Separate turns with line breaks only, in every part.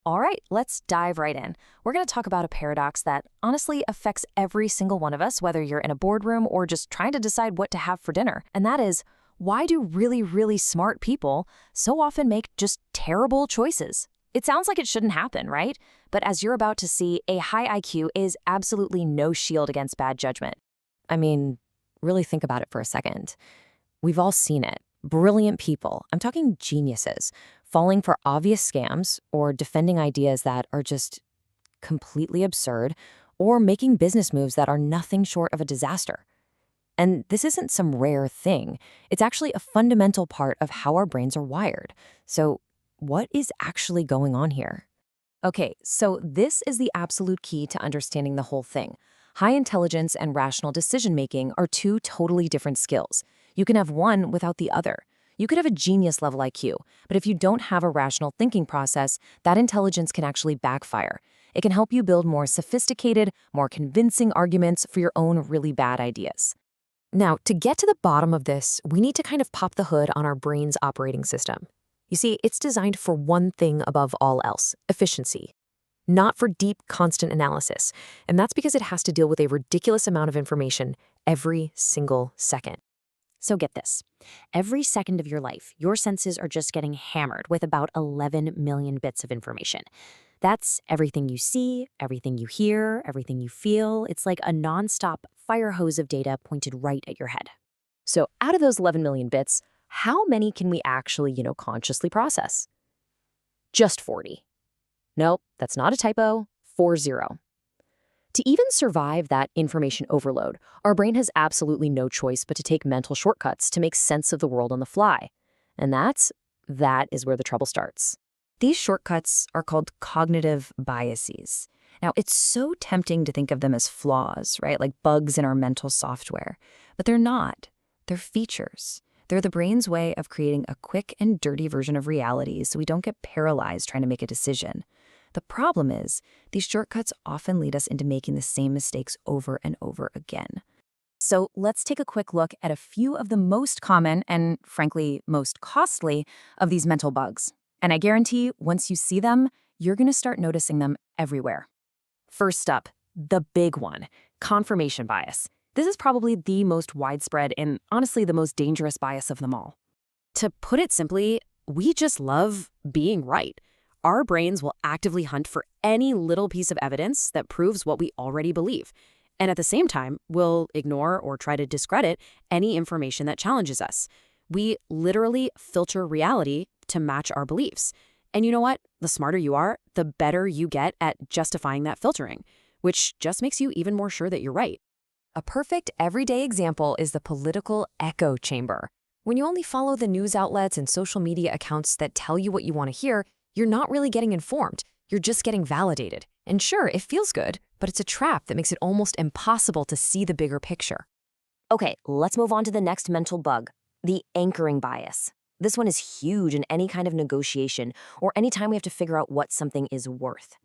All right, let's dive right in. We're going to talk about a paradox that honestly affects every single one of us, whether you're in a boardroom or just trying to decide what to have for dinner. And that is, why do really, really smart people so often make just terrible choices? It sounds like it shouldn't happen, right? But as you're about to see, a high IQ is absolutely no shield against bad judgment. I mean, really think about it for a second. We've all seen it. Brilliant people, I'm talking geniuses, falling for obvious scams or defending ideas that are just completely absurd or making business moves that are nothing short of a disaster. And this isn't some rare thing. It's actually a fundamental part of how our brains are wired. So what is actually going on here? Okay, so this is the absolute key to understanding the whole thing. High intelligence and rational decision-making are two totally different skills. You can have one without the other. You could have a genius-level IQ, but if you don't have a rational thinking process, that intelligence can actually backfire. It can help you build more sophisticated, more convincing arguments for your own really bad ideas. Now, to get to the bottom of this, we need to kind of pop the hood on our brain's operating system. You see, it's designed for one thing above all else: efficiency. Not for deep, constant analysis. And that's because it has to deal with a ridiculous amount of information every single second. So get this. Every second of your life, your senses are just getting hammered with about 11 million bits of information. That's everything you see, everything you hear, everything you feel. It's like a nonstop fire hose of data pointed right at your head. So out of those 11 million bits, how many can we actually, consciously process? Just 40. Nope, that's not a typo. 40. To even survive that information overload, our brain has absolutely no choice but to take mental shortcuts to make sense of the world on the fly. And that is where the trouble starts. These shortcuts are called cognitive biases. Now, it's so tempting to think of them as flaws, right? Like bugs in our mental software. But they're not. They're features. They're the brain's way of creating a quick and dirty version of reality so we don't get paralyzed trying to make a decision. The problem is, these shortcuts often lead us into making the same mistakes over and over again. So let's take a quick look at a few of the most common and, frankly, most costly of these mental bugs. And I guarantee once you see them, you're going to start noticing them everywhere. First up, the big one, confirmation bias. This is probably the most widespread and honestly the most dangerous bias of them all. To put it simply, we just love being right. Our brains will actively hunt for any little piece of evidence that proves what we already believe. And at the same time, we'll ignore or try to discredit any information that challenges us. We literally filter reality to match our beliefs. And you know what? The smarter you are, the better you get at justifying that filtering, which just makes you even more sure that you're right. A perfect everyday example is the political echo chamber. When you only follow the news outlets and social media accounts that tell you what you want to hear, you're not really getting informed. You're just getting validated. And sure, it feels good, but it's a trap that makes it almost impossible to see the bigger picture. Okay, let's move on to the next mental bug, the anchoring bias. This one is huge in any kind of negotiation or any time we have to figure out what something is worth.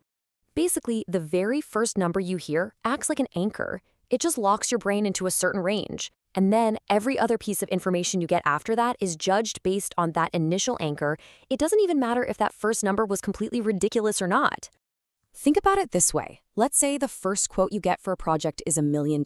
Basically, the very first number you hear acts like an anchor. It just locks your brain into a certain range. And then every other piece of information you get after that is judged based on that initial anchor. It doesn't even matter if that first number was completely ridiculous or not. Think about it this way. Let's say the first quote you get for a project is $1 million.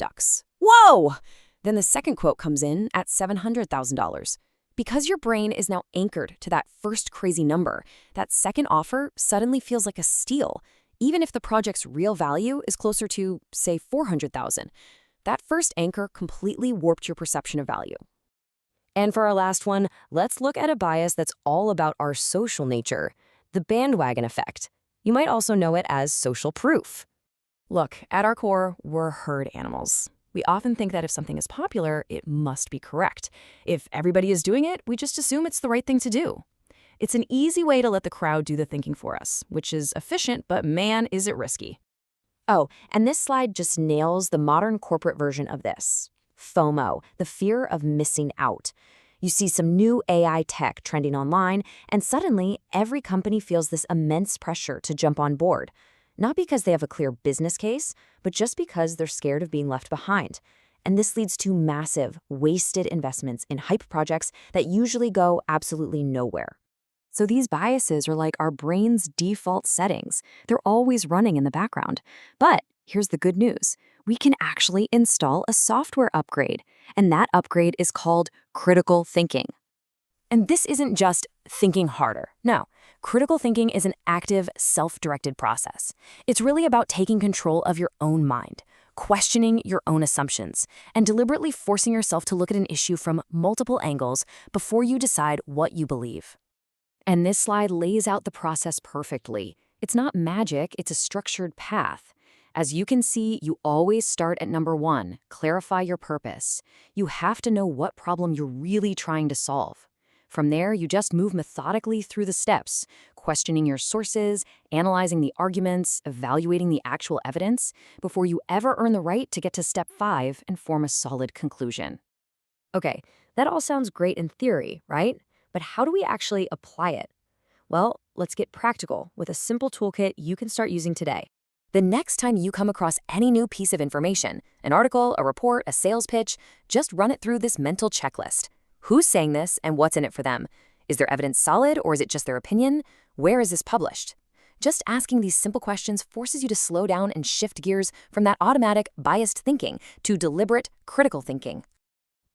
Whoa! Then the second quote comes in at $700,000. Because your brain is now anchored to that first crazy number, that second offer suddenly feels like a steal, even if the project's real value is closer to, say, $400,000. That first anchor completely warped your perception of value. And for our last one, let's look at a bias that's all about our social nature, the bandwagon effect. You might also know it as social proof. Look, at our core, we're herd animals. We often think that if something is popular, it must be correct. If everybody is doing it, we just assume it's the right thing to do. It's an easy way to let the crowd do the thinking for us, which is efficient, but man, is it risky. Oh, and this slide just nails the modern corporate version of this. FOMO, the fear of missing out. You see some new AI tech trending online, and suddenly every company feels this immense pressure to jump on board. Not because they have a clear business case, but just because they're scared of being left behind. And this leads to massive, wasted investments in hype projects that usually go absolutely nowhere. So these biases are like our brain's default settings. They're always running in the background. But here's the good news. We can actually install a software upgrade, and that upgrade is called critical thinking. And this isn't just thinking harder. No, critical thinking is an active, self-directed process. It's really about taking control of your own mind, questioning your own assumptions, and deliberately forcing yourself to look at an issue from multiple angles before you decide what you believe. And this slide lays out the process perfectly. It's not magic, it's a structured path. As you can see, you always start at number 1, clarify your purpose. You have to know what problem you're really trying to solve. From there, you just move methodically through the steps, questioning your sources, analyzing the arguments, evaluating the actual evidence, before you ever earn the right to get to step 5 and form a solid conclusion. Okay, that all sounds great in theory, right? But how do we actually apply it? Well, let's get practical with a simple toolkit you can start using today. The next time you come across any new piece of information, an article, a report, a sales pitch, just run it through this mental checklist. Who's saying this and what's in it for them? Is their evidence solid or is it just their opinion? Where is this published? Just asking these simple questions forces you to slow down and shift gears from that automatic, biased thinking to deliberate, critical thinking.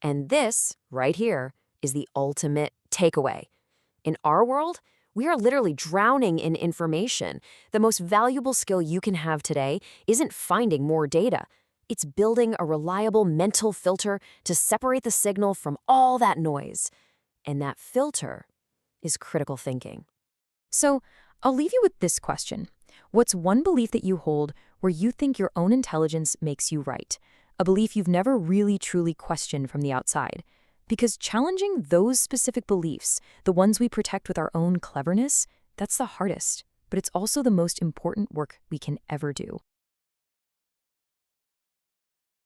And this, right here, is the ultimate takeaway. In our world, we are literally drowning in information. The most valuable skill you can have today isn't finding more data. It's building a reliable mental filter to separate the signal from all that noise. And that filter is critical thinking. So I'll leave you with this question. What's one belief that you hold where you think your own intelligence makes you right? A belief you've never really truly questioned from the outside? Because challenging those specific beliefs, the ones we protect with our own cleverness, that's the hardest, but it's also the most important work we can ever do.